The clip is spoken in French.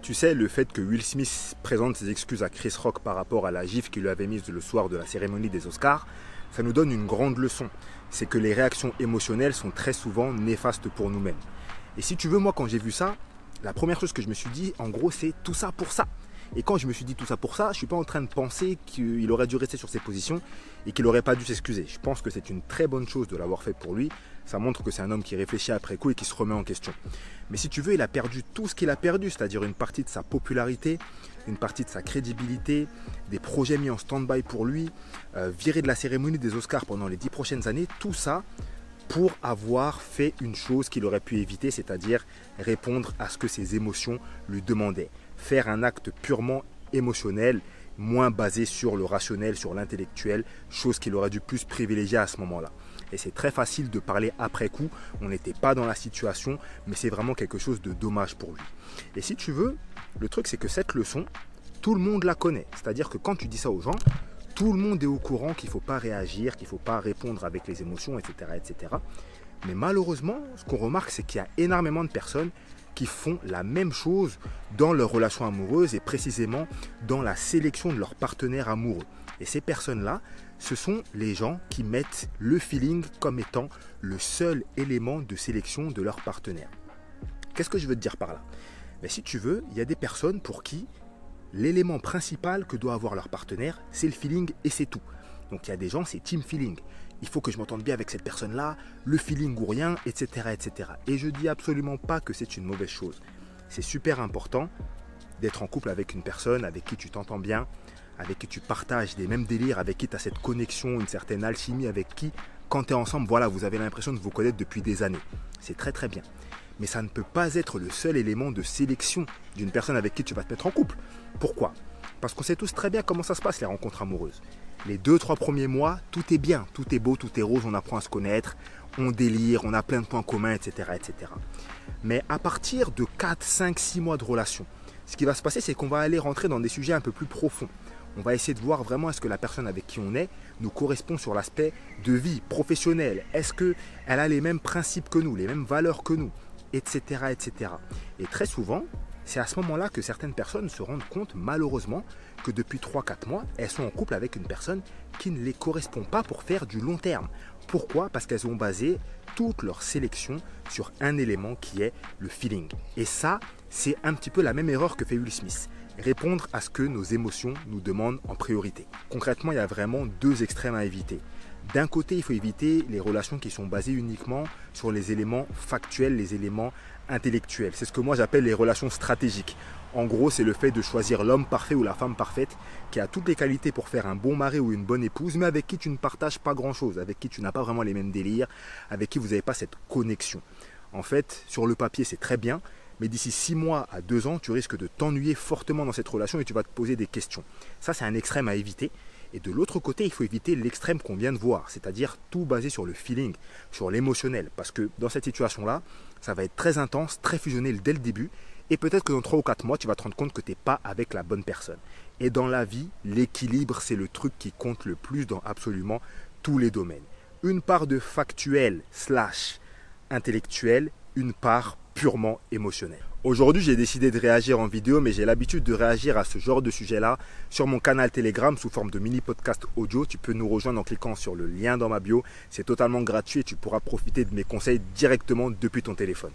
Tu sais, le fait que Will Smith présente ses excuses à Chris Rock par rapport à la gifle qu'il lui avait mise le soir de la cérémonie des Oscars, ça nous donne une grande leçon. C'est que les réactions émotionnelles sont très souvent néfastes pour nous-mêmes. Et si tu veux, moi, quand j'ai vu ça, la première chose que je me suis dit, en gros, c'est tout ça pour ça. Et quand je me suis dit tout ça pour ça, je ne suis pas en train de penser qu'il aurait dû rester sur ses positions et qu'il n'aurait pas dû s'excuser. Je pense que c'est une très bonne chose de l'avoir fait pour lui. Ça montre que c'est un homme qui réfléchit après coup et qui se remet en question. Mais si tu veux, il a perdu tout ce qu'il a perdu, c'est-à-dire une partie de sa popularité, une partie de sa crédibilité, des projets mis en stand-by pour lui, viré de la cérémonie des Oscars pendant les 10 prochaines années, tout ça pour avoir fait une chose qu'il aurait pu éviter, c'est-à-dire répondre à ce que ses émotions lui demandaient. Faire un acte purement émotionnel, moins basé sur le rationnel, sur l'intellectuel, chose qu'il aurait dû plus privilégier à ce moment-là. Et c'est très facile de parler après coup, on n'était pas dans la situation, mais c'est vraiment quelque chose de dommage pour lui. Et si tu veux, le truc c'est que cette leçon, tout le monde la connaît. C'est-à-dire que quand tu dis ça aux gens, tout le monde est au courant qu'il ne faut pas réagir, qu'il ne faut pas répondre avec les émotions, etc., etc. Mais malheureusement, ce qu'on remarque, c'est qu'il y a énormément de personnes qui font la même chose dans leur relation amoureuse et précisément dans la sélection de leur partenaire amoureux. Et ces personnes-là, ce sont les gens qui mettent le feeling comme étant le seul élément de sélection de leur partenaire. Qu'est-ce que je veux te dire par là? Mais si tu veux, il y a des personnes pour qui l'élément principal que doit avoir leur partenaire, c'est le feeling et c'est tout. Donc il y a des gens, c'est team feeling. Il faut que je m'entende bien avec cette personne-là, le feeling ou rien, etc., etc. Et je ne dis absolument pas que c'est une mauvaise chose. C'est super important d'être en couple avec une personne avec qui tu t'entends bien, avec qui tu partages des mêmes délires, avec qui tu as cette connexion, une certaine alchimie, avec qui, quand tu es ensemble, voilà, vous avez l'impression de vous connaître depuis des années. C'est très très bien. Mais ça ne peut pas être le seul élément de sélection d'une personne avec qui tu vas te mettre en couple. Pourquoi? Parce qu'on sait tous très bien comment ça se passe, les rencontres amoureuses. Les 2-3 premiers mois, tout est bien, tout est beau, tout est rose, on apprend à se connaître, on délire, on a plein de points communs, etc., etc. Mais à partir de 4, 5, 6 mois de relation, ce qui va se passer, c'est qu'on va aller rentrer dans des sujets un peu plus profonds. On va essayer de voir vraiment est-ce que la personne avec qui on est nous correspond sur l'aspect de vie professionnelle. Est-ce qu'elle a les mêmes principes que nous, les mêmes valeurs que nous, etc., etc. Et très souvent, c'est à ce moment-là que certaines personnes se rendent compte, malheureusement, que depuis 3-4 mois, elles sont en couple avec une personne qui ne les correspond pas pour faire du long terme. Pourquoi? Parce qu'elles ont basé toute leur sélection sur un élément qui est le feeling. Et ça, c'est un petit peu la même erreur que fait Will Smith. Répondre à ce que nos émotions nous demandent en priorité. Concrètement, il y a vraiment deux extrêmes à éviter. D'un côté, il faut éviter les relations qui sont basées uniquement sur les éléments factuels, les éléments intellectuels. C'est ce que moi j'appelle les relations stratégiques. En gros, c'est le fait de choisir l'homme parfait ou la femme parfaite qui a toutes les qualités pour faire un bon mari ou une bonne épouse, mais avec qui tu ne partages pas grand-chose, avec qui tu n'as pas vraiment les mêmes délires, avec qui vous n'avez pas cette connexion. En fait, sur le papier, c'est très bien, mais d'ici 6 mois à 2 ans, tu risques de t'ennuyer fortement dans cette relation et tu vas te poser des questions. Ça, c'est un extrême à éviter. Et de l'autre côté, il faut éviter l'extrême qu'on vient de voir, c'est-à-dire tout basé sur le feeling, sur l'émotionnel. Parce que dans cette situation-là, ça va être très intense, très fusionnel dès le début. Et peut-être que dans 3 ou 4 mois, tu vas te rendre compte que tu n'es pas avec la bonne personne. Et dans la vie, l'équilibre, c'est le truc qui compte le plus dans absolument tous les domaines. Une part de factuel / intellectuel, une part purement émotionnel. Aujourd'hui, j'ai décidé de réagir en vidéo, mais j'ai l'habitude de réagir à ce genre de sujet-là sur mon canal Telegram sous forme de mini-podcast audio. Tu peux nous rejoindre en cliquant sur le lien dans ma bio. C'est totalement gratuit et tu pourras profiter de mes conseils directement depuis ton téléphone.